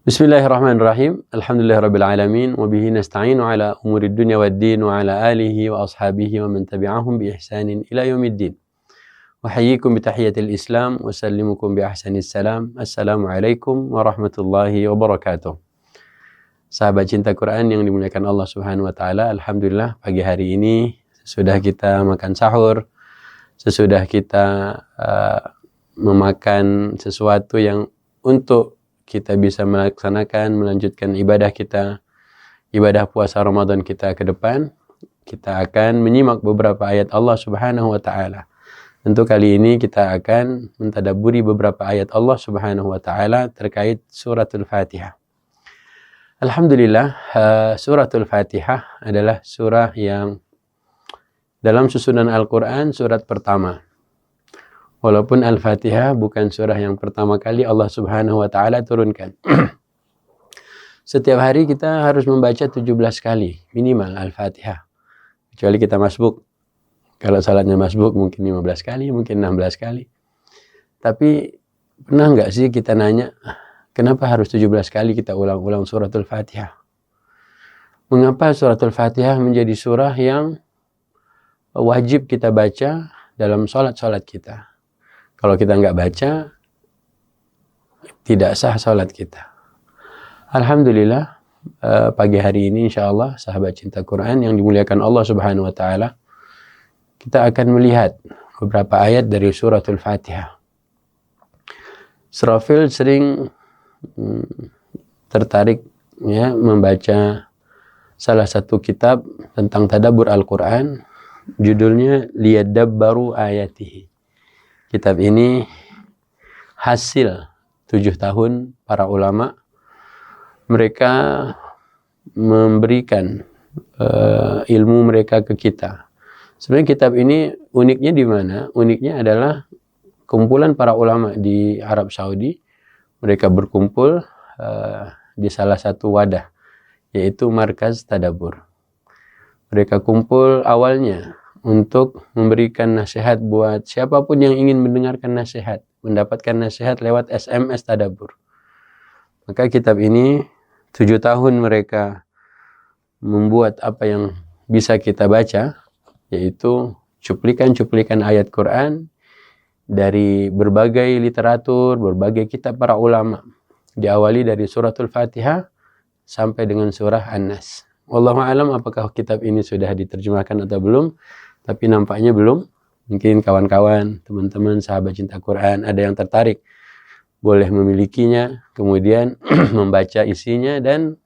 Bismillahirrahmanirrahim. Alhamdulillahirabbil alamin wa bihi nasta'inu ala umurid dunya waddin wa ala alihi wa ashabihi wa man tabi'ahum bi ihsanin ila yaumiddin. Uhayyikum bi tahiyatil Islam wa sallimukum bi ahsanis salam. Assalamualaikum warahmatullahi wabarakatuh. Sahabat cinta Quran yang dimuliakan Allah Subhanahu wa taala, alhamdulillah pagi hari ini sesudah kita makan sahur, sesudah kita memakan sesuatu yang untuk kita bisa melanjutkan ibadah kita, ibadah puasa Ramadan kita ke depan, kita akan menyimak beberapa ayat Allah Subhanahu wa taala. Tentu kali ini kita akan mentadabburi beberapa ayat Allah Subhanahu wa taala terkait suratul Fatihah. Alhamdulillah, suratul Fatihah adalah surah yang dalam susunan Al-Qur'an surat pertama. Walaupun Al-Fatihah bukan surah yang pertama kali Allah Subhanahu wa taala turunkan. Setiap hari kita harus membaca 17 kali minimal Al-Fatihah. Kecuali kita masbuk. Kalau salatnya masbuk mungkin 15 kali, mungkin 16 kali. Tapi pernah nggak sih kita nanya, kenapa harus 17 kali kita ulang-ulang suratul Fatihah? Mengapa suratul Fatihah menjadi surah yang wajib kita baca dalam salat-salat kita? Kalau kita nggak baca, tidak sah salat kita. Alhamdulillah, pagi hari ini insyaAllah sahabat cinta Quran yang dimuliakan Allah Subhanahu wa taala, kita akan melihat beberapa ayat dari suratul Fatihah. Srafil sering tertarik ya membaca salah satu kitab tentang tadabbur Al-Quran, judulnya Liyadabbaru Ayatihi. Kitab ini hasil 7 tahun para ulama. Mereka memberikan ilmu mereka ke kita. Sebenarnya kitab ini uniknya di mana? Uniknya adalah kumpulan para ulama di Arab Saudi. Mereka berkumpul di salah satu wadah, yaitu Markaz Tadabbur. Mereka kumpul awalnya untuk memberikan nasihat buat siapapun yang ingin mendengarkan nasihat, mendapatkan nasihat lewat SMS Tadabbur. Maka kitab ini 7 tahun mereka membuat apa yang bisa kita baca, yaitu cuplikan-cuplikan ayat Quran dari berbagai literatur, berbagai kitab para ulama. Diawali dari suratul Fatihah sampai dengan surah An-Nas. Wallahu a'lam apakah kitab ini sudah diterjemahkan atau belum. Tapi nampaknya belum. Mungkin kawan-kawan, teman-teman, sahabat cinta Quran ada yang tertarik, boleh memilikinya, kemudian membaca isinya dan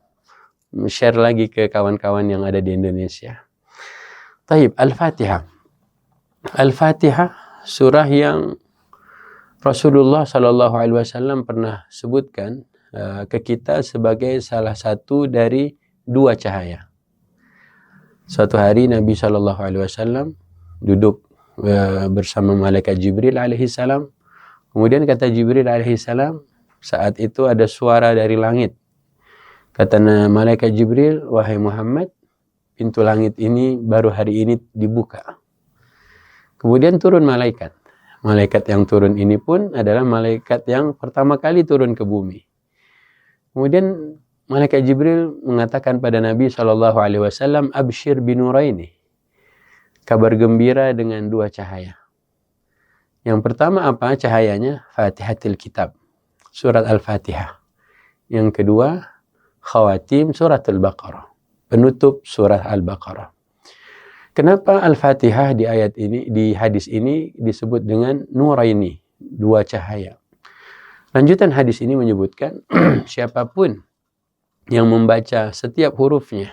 share lagi ke kawan-kawan yang ada di Indonesia. Taib, Al-Fatihah. Al-Fatihah surah yang Rasulullah SAW pernah sebutkan ke kita sebagai salah satu dari 2 cahaya. Suatu hari Nabi SAW duduk bersama malaikat Jibril alaihissalam. Kemudian kata Jibril alaihissalam, saat itu ada suara dari langit. Kata malaikat Jibril, wahai Muhammad, pintu langit ini baru hari ini dibuka. Kemudian turun malaikat. Malaikat yang turun ini pun adalah malaikat yang pertama kali turun ke bumi. Kemudian malaikat Jibril mengatakan pada Nabi SAW, Abshir binuraini. Kabar gembira dengan 2 cahaya. Yang pertama apa cahayanya? Fatihatil Kitab. Surat Al-Fatihah. Yang kedua, khawatim surat Al-Baqarah. Penutup surat Al-Baqarah. Kenapa Al-Fatihah di ayat ini, di hadis ini disebut dengan nuraini, 2 cahaya? Lanjutan hadis ini menyebutkan, siapapun yang membaca setiap hurufnya,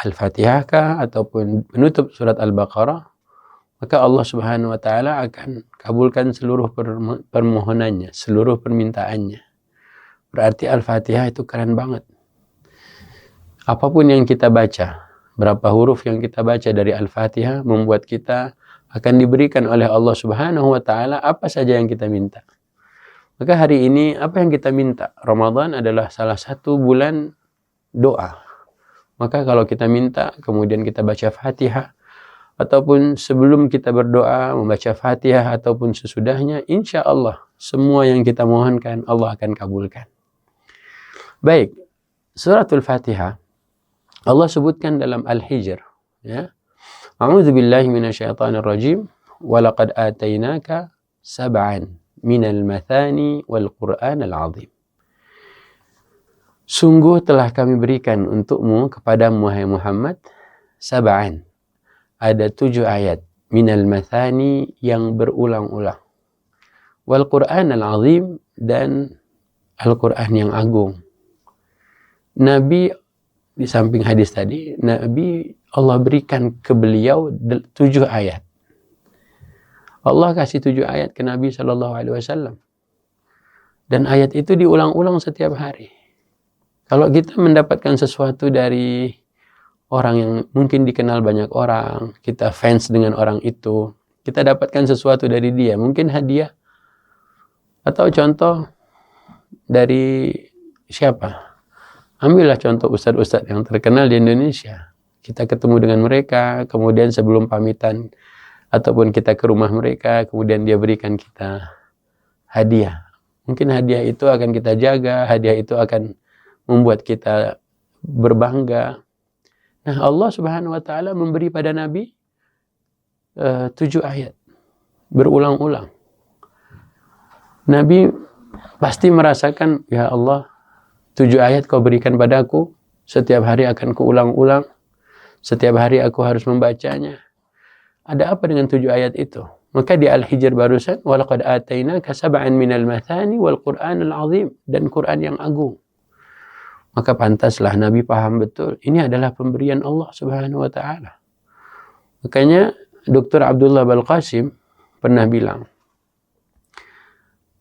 Al-Fatihah kah ataupun penutup surat Al-Baqarah, maka Allah Subhanahu wa taala akan kabulkan seluruh permohonannya, seluruh permintaannya. Berarti Al-Fatihah itu keren banget. Apapun yang kita baca, berapa huruf yang kita baca dari Al-Fatihah membuat kita akan diberikan oleh Allah Subhanahu wa taala apa saja yang kita minta. Maka hari ini apa yang kita minta? Ramadan adalah salah satu bulan doa. Maka kalau kita minta, kemudian kita baca Fatihah, ataupun sebelum kita berdoa, membaca Fatihah, ataupun sesudahnya, insya Allah semua yang kita mohonkan Allah akan kabulkan. Baik, suratul Fatihah Allah sebutkan dalam Al-Hijr, ya. A'udzu billahi minasyaitonir rajim. Wa laqad atainaka sab'an minal mathani wal Qur'anal 'azim. Sungguh telah kami berikan untukmu kepadamu wahai Muhammad sab'an. Ada 7 ayat minal mathani yang berulang-ulang. Wal Qur'anal 'azim dan Al-Qur'an yang agung. Nabi di samping hadis tadi, Nabi Allah berikan ke beliau 7 ayat. Allah kasih 7 ayat ke Nabi SAW. Dan ayat itu diulang-ulang setiap hari. Kalau kita mendapatkan sesuatu dari orang yang mungkin dikenal banyak orang, kita fans dengan orang itu, kita dapatkan sesuatu dari dia, mungkin hadiah, atau contoh dari siapa? Ambillah contoh ustadz-ustadz yang terkenal di Indonesia. Kita ketemu dengan mereka, kemudian sebelum pamitan, ataupun kita ke rumah mereka, kemudian dia berikan kita hadiah. Mungkin hadiah itu akan kita jaga, hadiah itu akan membuat kita berbangga. Nah, Allah Subhanahu wa Ta'ala memberi pada Nabi 7 ayat berulang-ulang. Nabi pasti merasakan, ya Allah, 7 ayat kau berikan padaku, setiap hari akan kuulang-ulang, setiap hari aku harus membacanya. Ada apa dengan 7 ayat itu? Maka di Al-Hijr barusan, walaqad atainaka sab'an minal mathani wal Qur'anal 'azim, dan Quran yang agung. Maka pantaslah Nabi paham betul, ini adalah pemberian Allah Subhanahu wa Ta'ala. Makanya Dr. Abdullah Balqasim pernah bilang,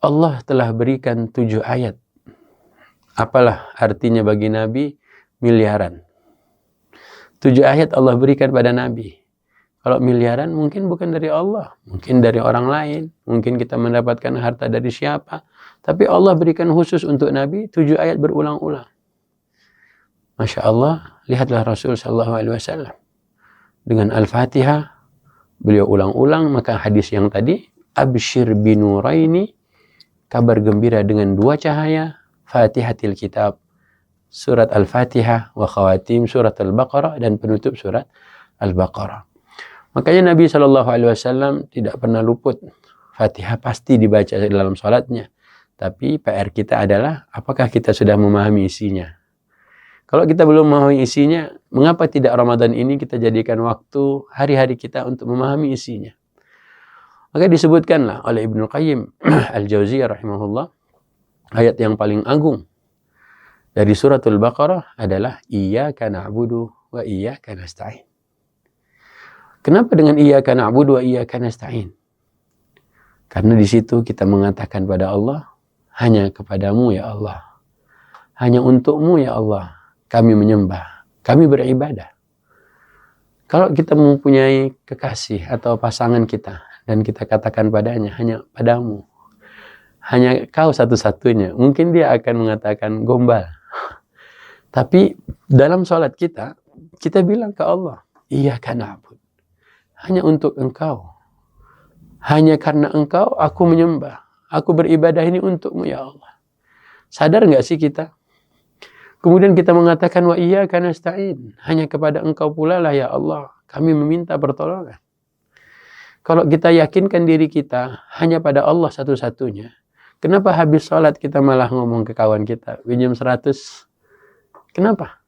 Allah telah berikan 7 ayat. Apalah artinya bagi Nabi? Miliaran. 7 ayat Allah berikan pada Nabi. Kalau miliaran mungkin bukan dari Allah, mungkin dari orang lain, mungkin kita mendapatkan harta dari siapa. Tapi Allah berikan khusus untuk Nabi 7 ayat berulang-ulang. Masya Allah, lihatlah Rasul SAW. Dengan Al-Fatihah, beliau ulang-ulang, maka hadis yang tadi, Abshir binuraini, kabar gembira dengan 2 cahaya, Fatihatil Kitab, surat Al-Fatihah, wa khawatim surat Al-Baqarah, dan penutup surat Al-Baqarah. Makanya Nabi SAW tidak pernah luput. Fatihah pasti dibaca dalam sholatnya. Tapi PR kita adalah, apakah kita sudah memahami isinya? Kalau kita belum memahami isinya, mengapa tidak Ramadan ini kita jadikan waktu hari-hari kita untuk memahami isinya? Maka disebutkanlah oleh Ibnu Qayyim Al-Jauziyah rahimahullah, ayat yang paling agung dari suratul Baqarah adalah Iyyaka na'budu wa iyyaka nasta'in. Kenapa dengan Iyyaka na'budu wa iyyaka nasta'in? Karena di situ kita mengatakan pada Allah, hanya kepadamu ya Allah, hanya untukmu ya Allah kami menyembah, kami beribadah. Kalau kita mempunyai kekasih atau pasangan kita dan kita katakan padanya, hanya padamu, hanya kau satu-satunya, mungkin dia akan mengatakan gombal. Tapi dalam sholat kita bilang ke Allah, Iyyaka na'budu, hanya untuk engkau, hanya karena engkau aku menyembah, aku beribadah ini untukmu ya Allah. Sadar nggak sih kita? Kemudian kita mengatakan wa iyyaka nasta'in, hanya kepada engkau pula lah ya Allah kami meminta pertolongan. Kalau kita yakinkan diri kita hanya pada Allah satu-satunya, kenapa habis sholat kita malah ngomong ke kawan kita, pinjam 100? Kenapa?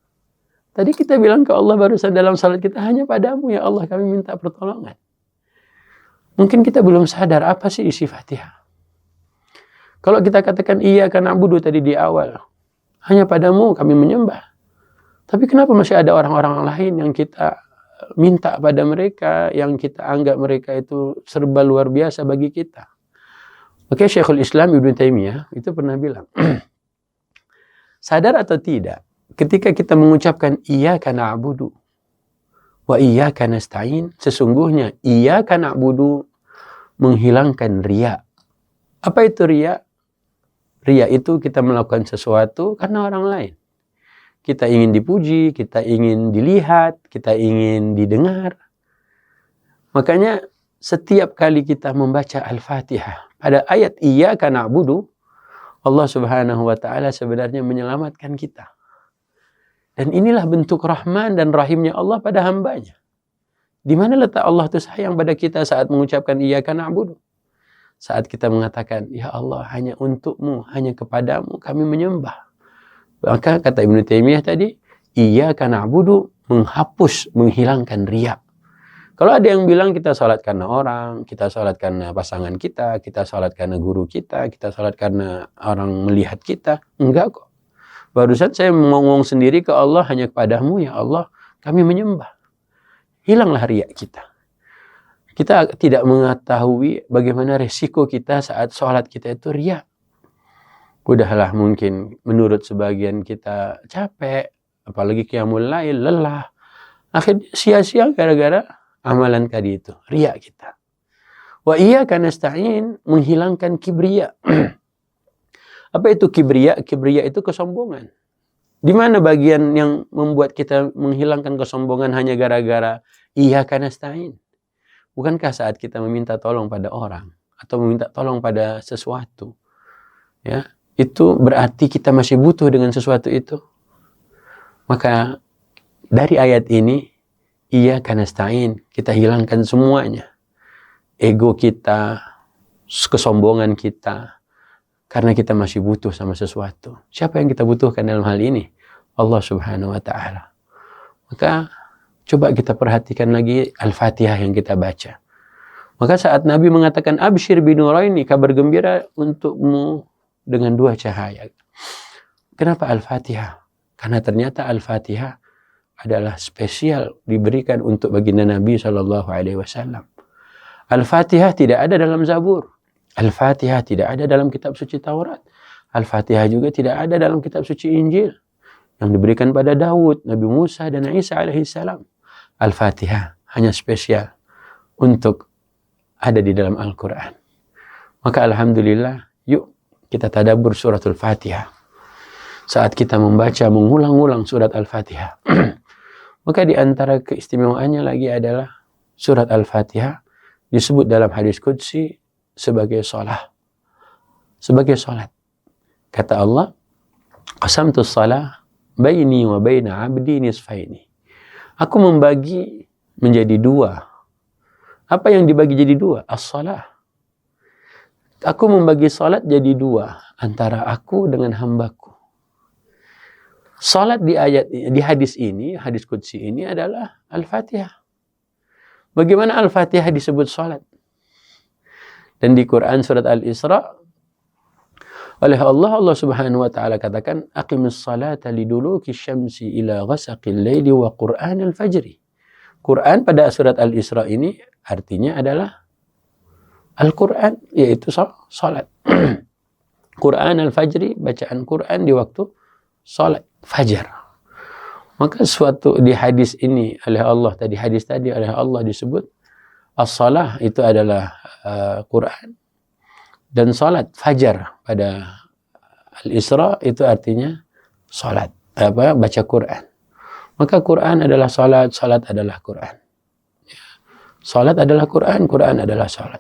Tadi kita bilang ke Allah barusan dalam sholat kita, hanya padamu ya Allah kami minta pertolongan. Mungkin kita belum sadar apa sih isi Fatihah. Kalau kita katakan Iyyaka na'budu tadi di awal, hanya padamu kami menyembah. Tapi kenapa masih ada orang-orang lain yang kita minta pada mereka, yang kita anggap mereka itu serba luar biasa bagi kita? Oke, Syekhul Islam Ibnu Taimiyah itu pernah bilang, sadar atau tidak, ketika kita mengucapkan Iyyaka na'budu wa iyyaka nasta'in, sesungguhnya Iyyaka na'budu menghilangkan riya. Apa itu riya? Riya itu kita melakukan sesuatu karena orang lain. Kita ingin dipuji, kita ingin dilihat, kita ingin didengar. Makanya setiap kali kita membaca Al-Fatihah pada ayat Iyyaka na'budu, Allah Subhanahu wa taala sebenarnya menyelamatkan kita. Dan inilah bentuk rahman dan rahimnya Allah pada hambanya. Di mana letak Allah itu sayang pada kita saat mengucapkan iyyaka na'budu? Saat kita mengatakan, ya Allah, hanya untukmu, hanya kepadamu kami menyembah. Maka kata Ibnu Taimiyah tadi, iyyaka na'budu menghapus, menghilangkan riya. Kalau ada yang bilang kita salat karena orang, kita salat karena pasangan kita salat karena guru kita salat karena orang melihat kita, enggak kok. Barusan saya ngomong sendiri ke Allah, hanya kepadamu ya Allah kami menyembah. Hilanglah riya kita. Kita tidak mengetahui bagaimana resiko kita saat salat kita itu riya. Udahlah mungkin menurut sebagian kita capek, apalagi qiyamul lail, lelah. Akhirnya sia-sia gara-gara amalan tadi itu, riya kita. Wa iyyaka nasta'in menghilangkan kibriya. Apa itu kibriya? Kibriya itu kesombongan. Di mana bagian yang membuat kita menghilangkan kesombongan hanya gara-gara iyyaka nasta'in? Bukankah saat kita meminta tolong pada orang atau meminta tolong pada sesuatu, ya, itu berarti kita masih butuh dengan sesuatu itu. Maka dari ayat ini, iyyaka nasta'in, kita hilangkan semuanya. Ego kita, kesombongan kita, karena kita masih butuh sama sesuatu. Siapa yang kita butuhkan dalam hal ini? Allah Subhanahu wa ta'ala. Maka coba kita perhatikan lagi Al-Fatihah yang kita baca. Maka saat Nabi mengatakan absyir binuraini, kabar gembira untukmu dengan dua cahaya. Kenapa Al-Fatihah? Karena ternyata Al-Fatihah adalah spesial diberikan untuk baginda Nabi SAW. Al-Fatihah tidak ada dalam Zabur. Al-Fatihah tidak ada dalam kitab suci Taurat. Al-Fatihah juga tidak ada dalam kitab suci Injil yang diberikan pada Daud, Nabi Musa, dan Isa alaihissalam. Al-Fatihah hanya spesial untuk ada di dalam Al-Quran. Maka alhamdulillah, yuk kita tadabbur suratul Fatihah. Saat kita membaca, mengulang-ulang surat Al-Fatihah. Maka di antara keistimewaannya lagi adalah surat Al-Fatihah disebut dalam hadis qudsi sebagai salah. Sebagai salat. Kata Allah, qasamtus salah baini wa baina abdi nisfaini. Aku membagi menjadi dua. Apa yang dibagi jadi dua? As-salah. Aku membagi salat jadi dua antara aku dengan hambaku. Salat di ayat di hadis ini, hadis qudsi ini adalah Al-Fatihah. Bagaimana Al-Fatihah disebut salat? Dan di Quran surat Al-Isra oleh Allah Subhanahu wa taala katakan aqimis salata liduluki syamsi ila ghasaqil laili wa Qur'an al-fajri. Quran pada surat Al-Isra ini artinya adalah Al-Quran, yaitu salat. Quran al-fajri, bacaan Quran di waktu salat fajar. Maka suatu di hadis ini oleh Allah tadi, hadis tadi oleh Allah disebut as-salah itu adalah Quran, dan salat fajar pada Al-Isra itu artinya salat, baca Quran. Maka Quran adalah salat, salat adalah Quran. Salat adalah Quran, Quran adalah salat.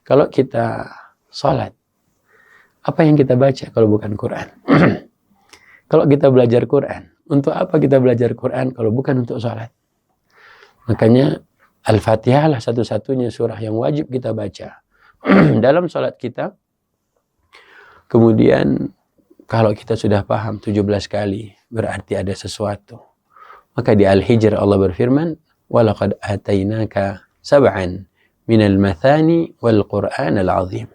Kalau kita salat, apa yang kita baca kalau bukan Quran? Kalau kita belajar Quran, untuk apa kita belajar Quran kalau bukan untuk salat? Makanya Al-Fatihah lah satu-satunya surah yang wajib kita baca dalam salat kita. Kemudian kalau kita sudah paham 17 kali, berarti ada sesuatu. Maka di Al-Hijr Allah berfirman, وَلَقَدْ آتَيْنَاكَ سَبْعًا مِنَ الْمَثَانِ وَالْقُرْآنَ الْعَظِيمِ.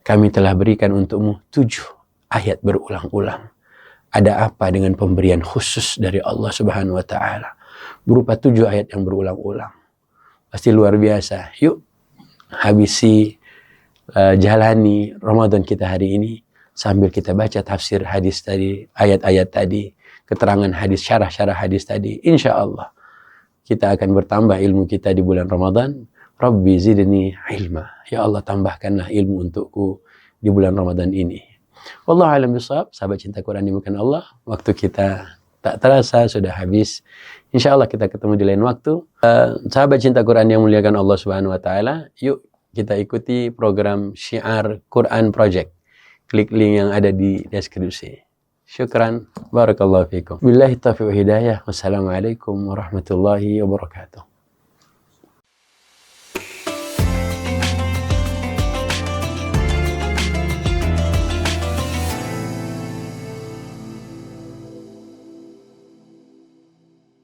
Kami telah berikan untukmu 7 ayat berulang-ulang. Ada apa dengan pemberian khusus dari Allah Subhanahu wa taala berupa 7 ayat yang berulang-ulang? Pasti luar biasa. Yuk habisi, jalani Ramadan kita hari ini sambil kita baca tafsir hadis tadi, ayat-ayat tadi, keterangan hadis, syarah-syarah hadis tadi. Insya Allah kita akan bertambah ilmu kita di bulan Ramadan. Rabbi zidni ilma. Ya Allah, tambahkanlah ilmu untukku di bulan Ramadan ini. Wallahu a'lam bishawab. Sahabat cinta Quran dimuliakan Allah, waktu kita tak terasa sudah habis. Insya Allah kita ketemu di lain waktu. Sahabat cinta Quran yang muliakan Allah Subhanahu wa taala, yuk kita ikuti program Syiar Quran Project. klik link yang ada di deskripsi. Syukran, barakallahu fikum. Billahi taufiq wa hidayah. Wassalamualaikum warahmatullahi wabarakatuh.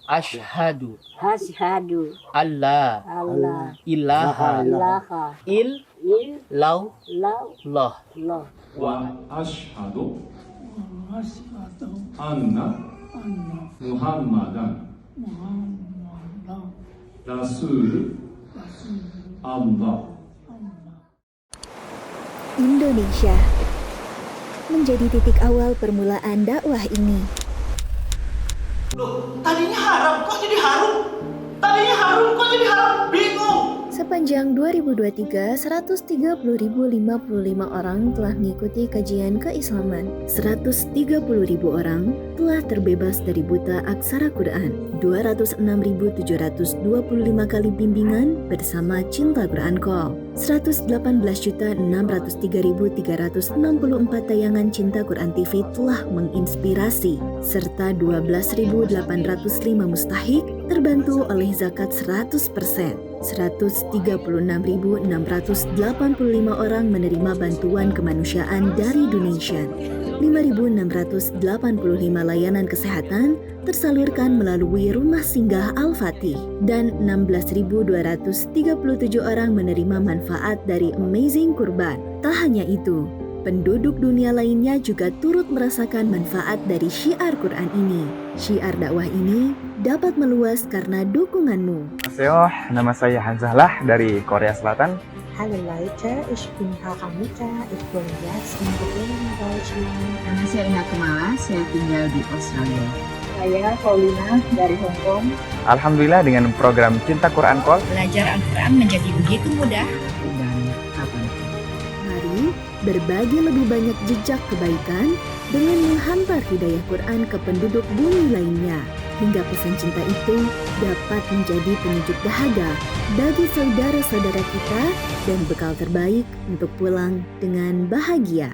Asyhadu Asyhadu alla alla ilaha ilaha illallah illallah وأشهد أن محمدا رسول الله. Indonesia menjadi titik awal permulaan dakwah ini. Loh, tadinya haram kok jadi harum? Tadinya harum kok jadi haram? Bingung. Sepanjang 2023, 130.055 orang telah mengikuti kajian keislaman. 130.000 orang telah terbebas dari buta aksara Quran. 206.725 kali bimbingan bersama Cinta Quran Call. 118.603.364 tayangan Cinta Quran TV telah menginspirasi, serta 12.805 mustahik terbantu oleh zakat 100%. 136.685 orang menerima bantuan kemanusiaan dari donation. 5.685 layanan kesehatan tersalurkan melalui Rumah Singgah Al-Fatih, dan 16.237 orang menerima manfaat dari Amazing Kurban. Tak hanya itu, penduduk dunia lainnya juga turut merasakan manfaat dari syiar Quran ini. Syiar dakwah ini dapat meluas karena dukunganmu. Annyeonghaseyo, nama saya Hanzahlah dari Korea Selatan. Hallo Leute, ich bin Haramita, ich wohne jetzt in Berlin, Deutschland. Nama saya Ina Kumala, saya tinggal di Australia. Saya Paulina dari Hong Kong. Alhamdulillah dengan program Cinta Quran Call, Belajar Al-Quran menjadi begitu mudah dan kapan. Mari berbagi lebih banyak jejak kebaikan dengan menghantar hidayah Quran ke penduduk bumi lainnya, hingga pesan cinta itu dapat menjadi penyejuk dahaga bagi saudara-saudara kita dan bekal terbaik untuk pulang dengan bahagia.